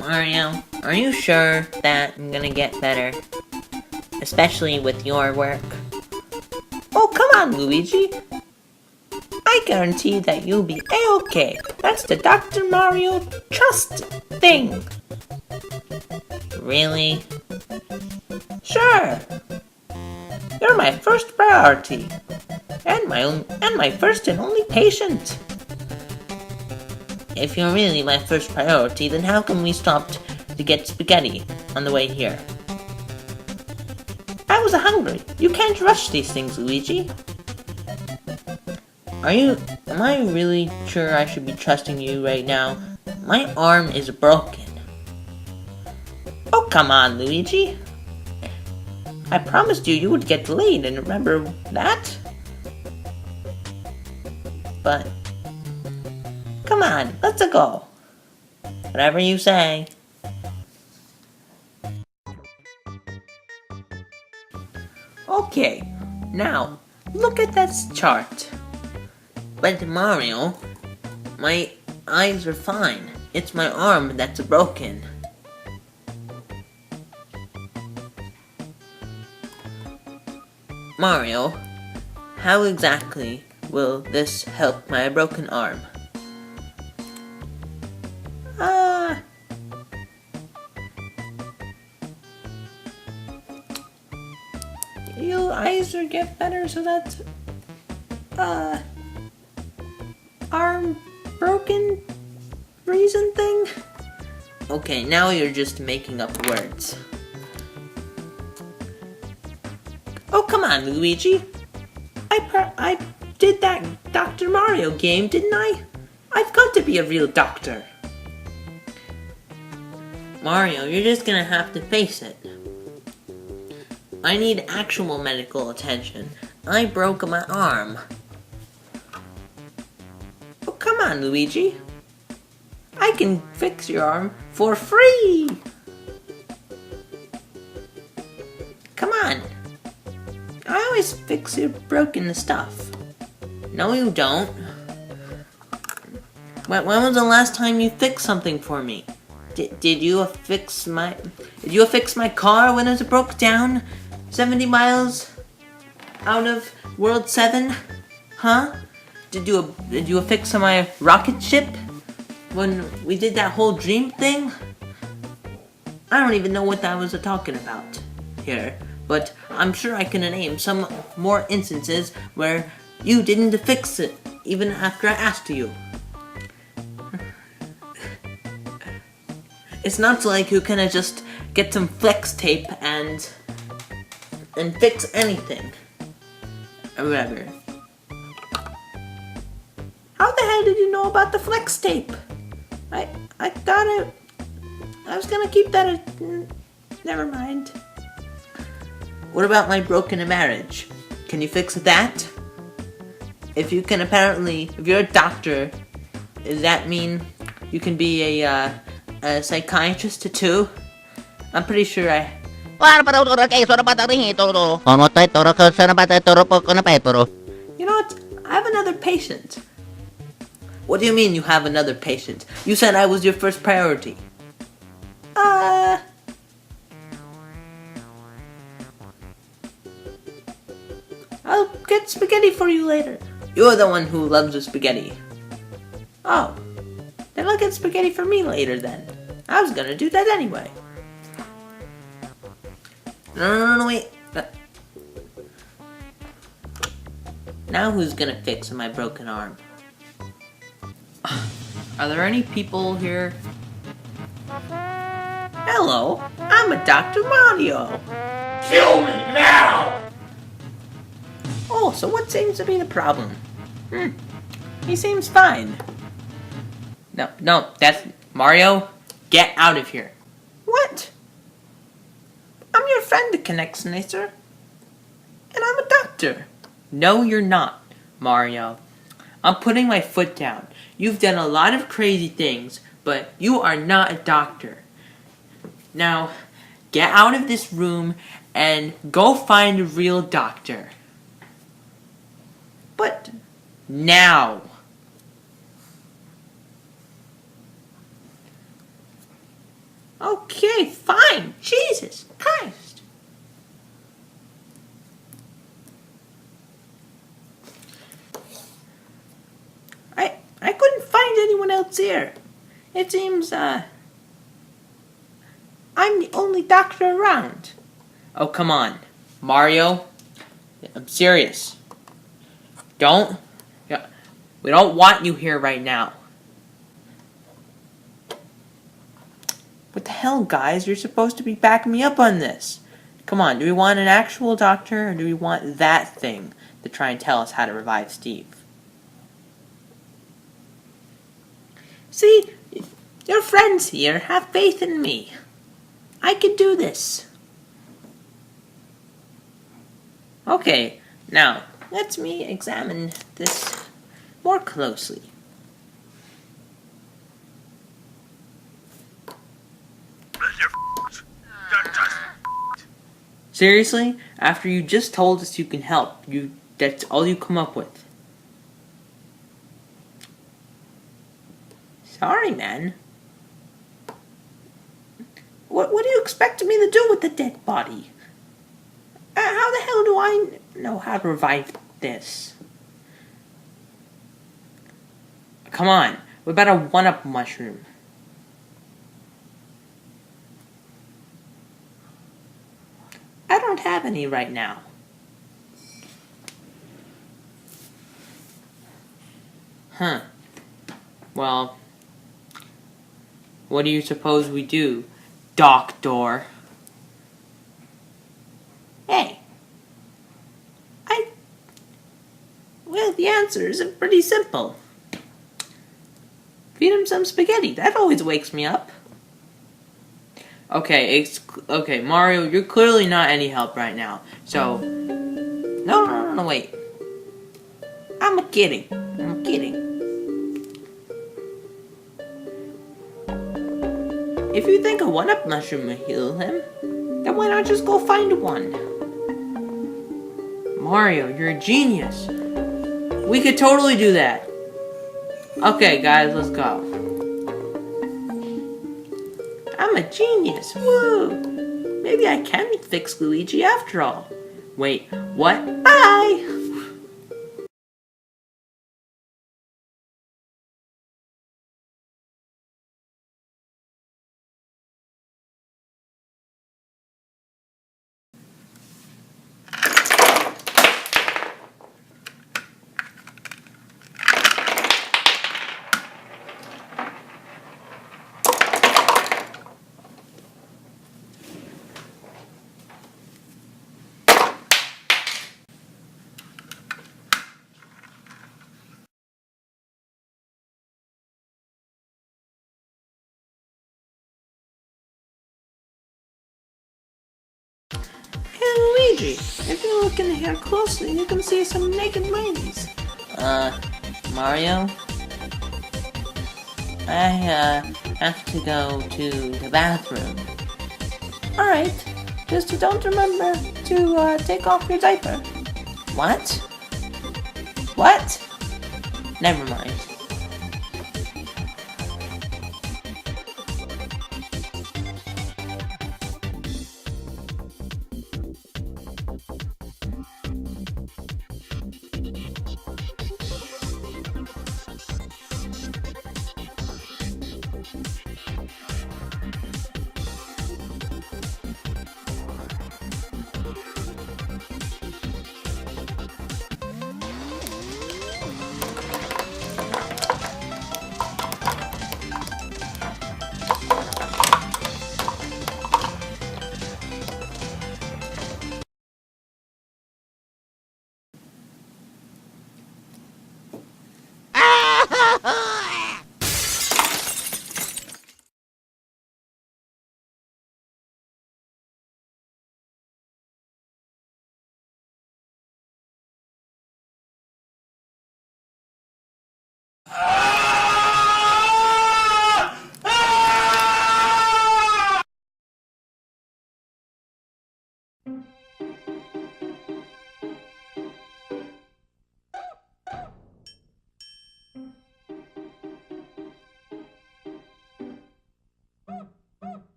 Mario, are you sure that I'm gonna get better? Especially with your work? Oh, come on, Luigi! I guarantee that you'll be A-okay. That's the Dr. Mario trust thing. Really? Sure! You're my first priority. And my first and only patient. If you're really my first priority, then how come we stopped to get spaghetti on the way here? I was hungry. You can't rush these things, Luigi. Am I really sure I should be trusting you right now? My arm is broken. Oh, come on, Luigi. I promised you would get delayed, and remember that? But, come on, let's go. Whatever you say. Okay, now, look at this chart. But Mario, my eyes are fine. It's my arm that's broken. Mario, how exactly will this help my broken arm? Your eyes will get better, so that's arm broken reason thing? Okay, now you're just making up words. Oh, come on, Luigi. I did that Dr. Mario game, didn't I? I've got to be a real doctor. Mario, you're just gonna have to face it. I need actual medical attention. I broke my arm. Oh, come on, Luigi. I can fix your arm for free. Come on. I always fix your broken stuff. No, you don't. When was the last time you fixed something for me? Did you fix my car when it broke down 70 miles out of World 7? Huh? Did you fix my rocket ship when we did that whole dream thing? I don't even know what that was talking about here, but I'm sure I can name some more instances where you didn't fix it even after I asked you. It's not like you can just get some flex tape and fix anything. Or whatever. How the hell did you know about the flex tape? I thought I was gonna keep that never mind. What about my broken marriage? Can you fix that? If you're a doctor, does that mean you can be a psychiatrist too? I'm pretty sure I... You know what? I have another patient. What do you mean you have another patient? You said I was your first priority. I'll get spaghetti for you later. You're the one who loves the spaghetti. Oh. Then I'll get spaghetti for me later then. I was gonna do that anyway. No, wait. Now who's gonna fix my broken arm? Are there any people here? Hello, I'm a Dr. Mario. Kill me now! Oh, so what seems to be the problem? He seems fine. No, that's... Mario, get out of here. What? I'm your friend, Knex, and I'm a doctor. No, you're not, Mario. I'm putting my foot down. You've done a lot of crazy things, but you are not a doctor. Now, get out of this room and go find a real doctor. But now. Okay, fine. Jesus Christ. I couldn't find anyone else here. It seems, I'm the only doctor around. Oh, come on. Mario, I'm serious. We don't want you here right now. What the hell, guys? You're supposed to be backing me up on this. Come on, do we want an actual doctor, or do we want that thing to try and tell us how to revive Steve? See, your friends here have faith in me. I can do this. Okay, now, let me examine this more closely. Seriously? After you just told us you can help, that's all you come up with. Sorry, man. What do you expect me to do with the dead body? How the hell do I know how to revive this? Come on, what about a one-up mushroom? I don't have any right now. Huh. Well, what do you suppose we do, Doctor? Hey. Well, the answer is pretty simple. Feed him some spaghetti. That always wakes me up. Okay, Mario, you're clearly not any help right now. So, no, wait. I'm kidding. If you think a one-up mushroom will heal him, then why not just go find one? Mario, you're a genius. We could totally do that. Okay, guys, let's go. I'm a genius. Woo! Maybe I can fix Luigi after all. Wait, what? Bye! Hey, Luigi, if you look in here closely, you can see some naked ladies. Mario? I, have to go to the bathroom. Alright, just don't remember to, take off your diaper. What? What? Never mind.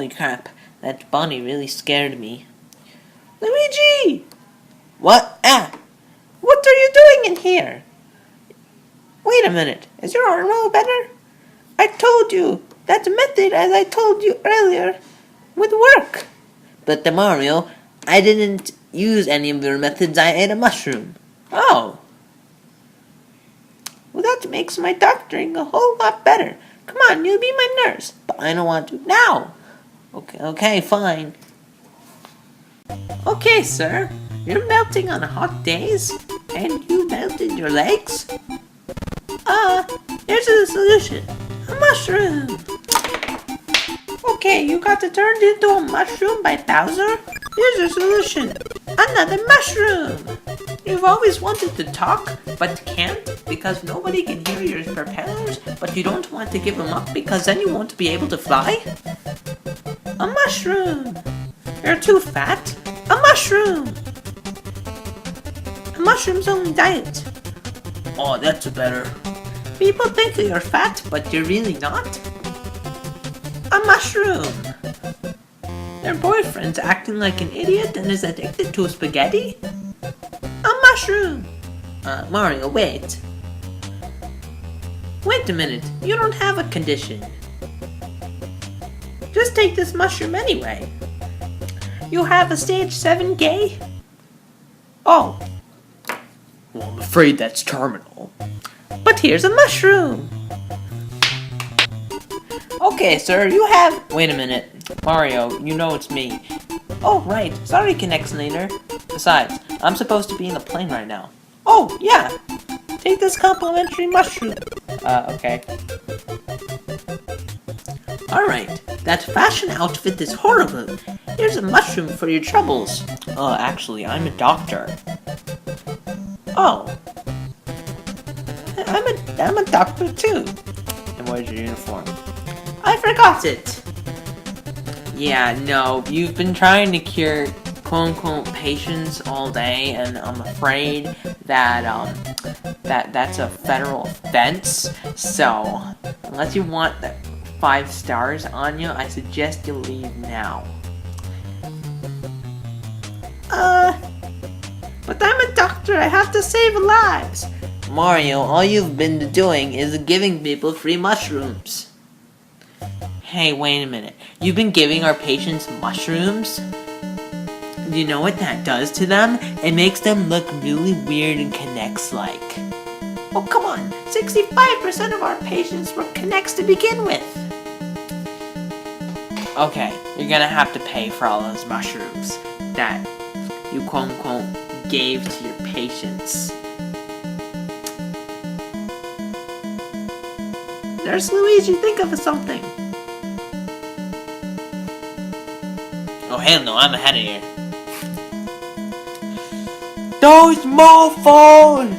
Holy crap, that bunny really scared me. Luigi! What? Ah! What are you doing in here? Wait a minute, Is your arm all better? I told you that the method, as I told you earlier, would work. but the Mario, I didn't use any of your methods, I ate a mushroom. Oh. Well, that makes my doctoring a whole lot better. Come on, you'll be my nurse. But I don't want to. Now! Okay, fine. Okay, sir. You're melting on hot days? And you melted your legs? Here's a solution. A mushroom. Okay, you got turned into a mushroom by Bowser? Here's your solution. Another mushroom. You've always wanted to talk, but can't because nobody can hear your propellers, but you don't want to give them up because then you won't be able to fly? A mushroom. You're too fat. A mushroom. A mushroom's only diet. Oh, that's better. People think that you're fat, but you're really not. A mushroom. Their boyfriend's acting like an idiot and is addicted to spaghetti. A mushroom. Mario, wait. Wait a minute, you don't have a condition. Just take this mushroom anyway. You have a stage 7 gay? Oh. Well, I'm afraid that's terminal. But here's a mushroom. Okay, sir, you have... Wait a minute. Mario, you know it's me. Oh, right. Sorry, Knex later. Besides, I'm supposed to be in the plane right now. Oh, yeah. Take this complimentary mushroom. Okay. Alright, that fashion outfit is horrible. Here's a mushroom for your troubles. Actually, I'm a doctor. Oh. I'm a doctor too. And where's your uniform? I forgot it. Yeah, no, you've been trying to cure quote-unquote patients all day, and I'm afraid that, that's a federal offense, so, unless you want the 5 stars on you, I suggest you leave now. But I'm a doctor, I have to save lives. Mario, all you've been doing is giving people free mushrooms. Hey, wait a minute. You've been giving our patients mushrooms? Do you know what that does to them? It makes them look really weird and Knex-like. Oh, come on. 65% of our patients were Knex to begin with. Okay, you're gonna have to pay for all those mushrooms that you quote-unquote gave to your patients. There's Luigi, think of something. Oh hell no, I'm ahead of here. Those mofos!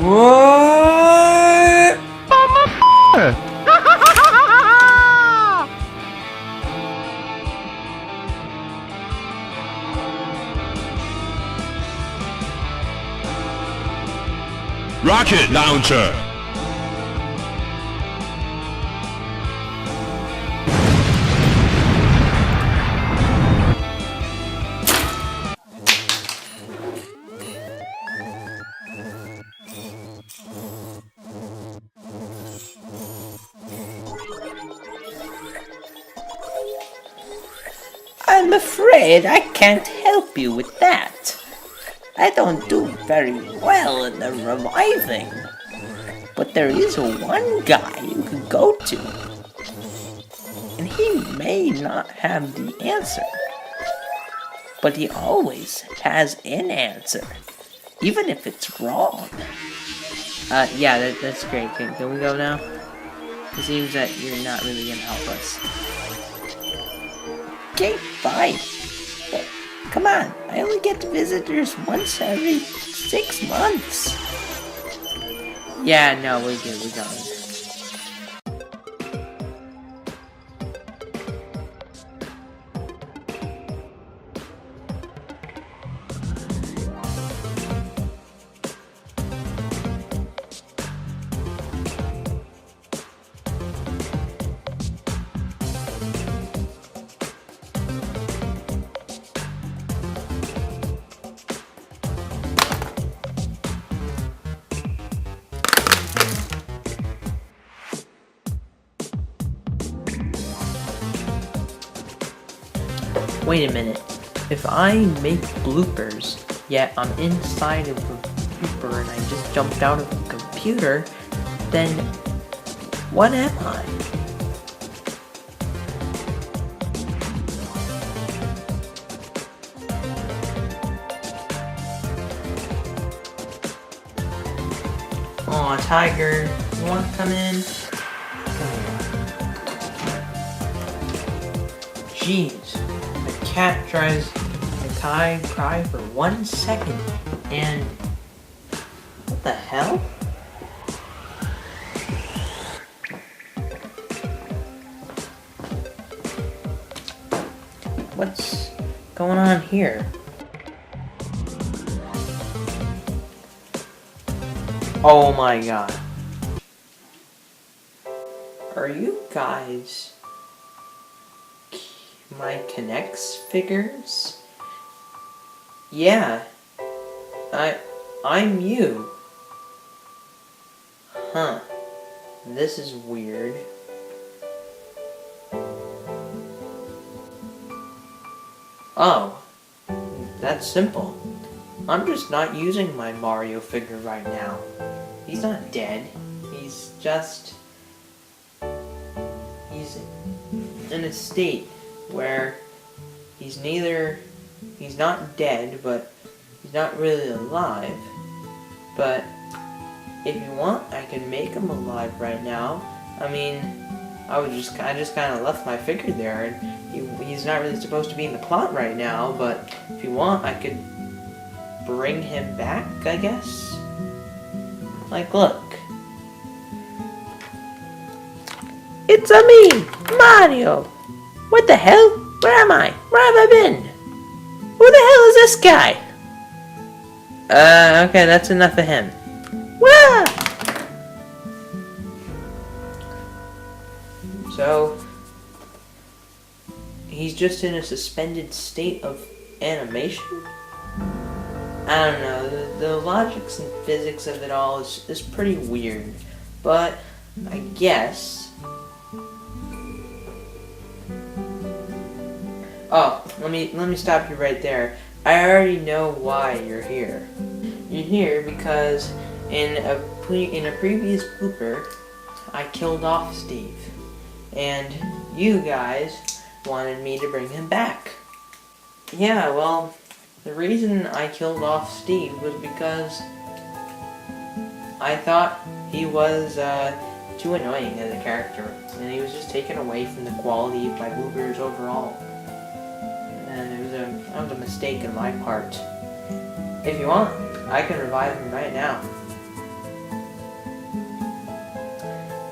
What? Rocket launcher. I'm afraid I can't help you with that. I don't do very well in the reviving. But there is one guy you can go to. And he may not have the answer. But he always has an answer. Even if it's wrong. Yeah, that's great. Can we go now? It seems that you're not really gonna help us. Okay, fine. But come on, I only get visitors once every 6 months. Yeah, no, we're good. We're going. Wait a minute. If I make bloopers, yet I'm inside of a blooper and I just jumped out of the computer, then what am I? Aw, Tiger, you want to come in? Jeez, the cat tries to cry for 1 second, and what the hell? What's going on here? Oh my god. Are you guys my Knex figures? Yeah. I'm you. Huh. This is weird. Oh. That's simple. I'm just not using my Mario figure right now. He's not dead. He's just... He's in a state where he's not dead, but he's not really alive. But if you want, I can make him alive right now. I mean, I just kind of left my figure there, and he's not really supposed to be in the plot right now, but if you want, I could bring him back, I guess? Like, look. It's me, Mario. What the hell? Where am I? Where have I been? Who the hell is this guy? Okay, that's enough of him. Wah! So, he's just in a suspended state of animation? I don't know, the logics and physics of it all is pretty weird, but I guess... Oh, let me stop you right there. I already know why you're here. You're here because in a previous blooper, I killed off Steve, and you guys wanted me to bring him back. Yeah, well, the reason I killed off Steve was because I thought he was too annoying as a character, and he was just taken away from the quality of my bloopers overall. And that was a mistake on my part. If you want, I can revive him right now.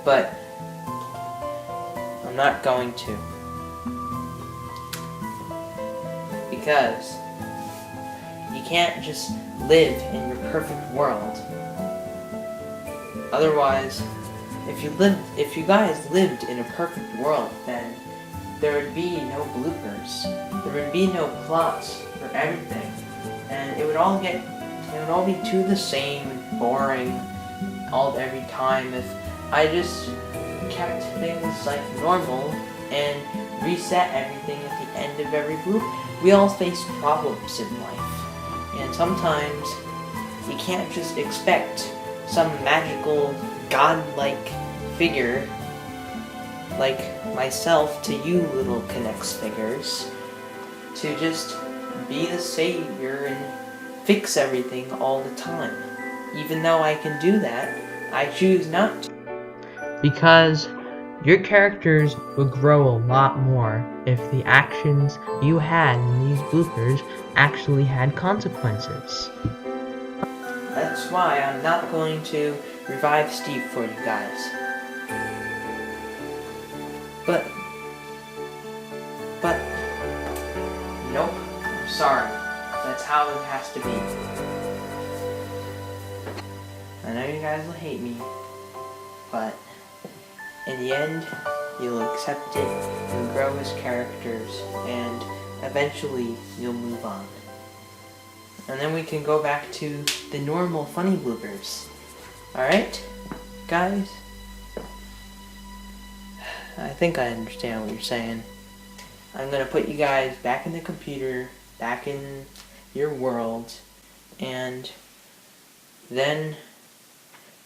But I'm not going to. Because you can't just live in your perfect world. Otherwise, if you guys lived in a perfect world, then there would be no bloopers. There would be no plots for everything. And it would all be too the same and boring every time if I just kept things like normal and reset everything at the end of every bloop. We all face problems in life. And sometimes you can't just expect some magical, godlike figure like myself to you little Knex figures to just be the savior and fix everything all the time. Even though I can do that, I choose not to. Because your characters would grow a lot more if the actions you had in these bloopers actually had consequences. That's why I'm not going to revive Steve for you guys. But, nope, I'm sorry. That's how it has to be. I know you guys will hate me, but in the end, you'll accept it, you'll grow as characters, and eventually you'll move on. And then we can go back to the normal funny bloopers. Alright, guys? I think I understand what you're saying. I'm gonna put you guys back in the computer, back in your world, and then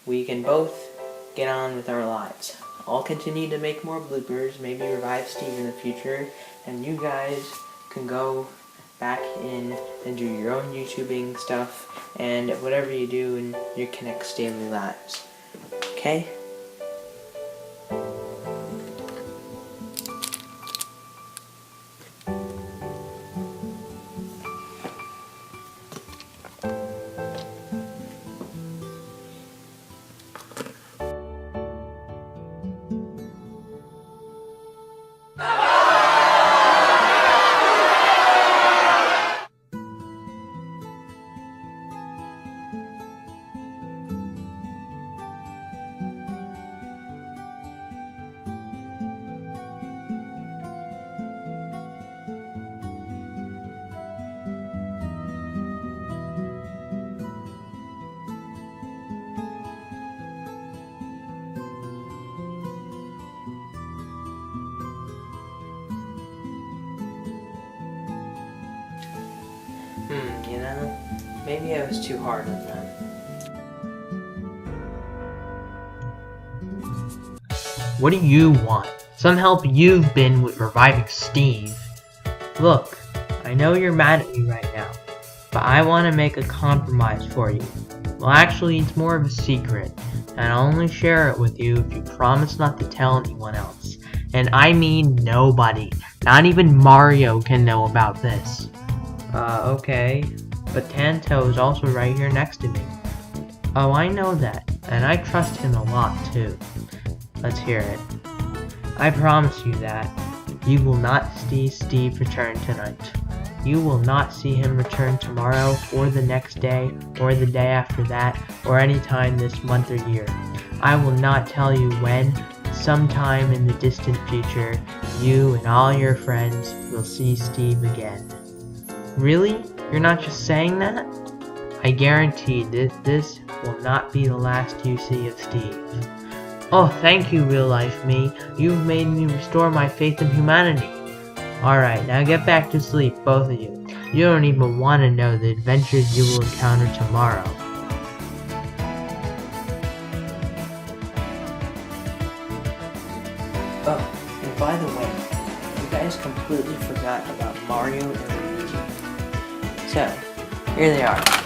we can both get on with our lives. I'll continue to make more bloopers, maybe revive Steve in the future, and you guys can go back in and do your own YouTubing stuff and whatever you do in your Knex daily lives. Okay? You know, maybe I was too hard on them. What do you want? Some help you've been with reviving Steve. Look, I know you're mad at me right now, but I want to make a compromise for you. Well, actually, it's more of a secret, and I'll only share it with you if you promise not to tell anyone else. And I mean nobody. Not even Mario can know about this. Okay. But Tanto is also right here next to me. Oh, I know that, and I trust him a lot too. Let's hear it. I promise you that you will not see Steve return tonight. You will not see him return tomorrow, or the next day, or the day after that, or any time this month or year. I will not tell you when. Sometime in the distant future, you and all your friends will see Steve again. Really? You're not just saying that? I guarantee that this will not be the last you see of Steve. Oh, thank you, real life me. You've made me restore my faith in humanity. Alright, now get back to sleep, both of you. You don't even want to know the adventures you will encounter tomorrow. Oh, and by the way, you guys completely forgot about Mario and Luigi. So, here they are.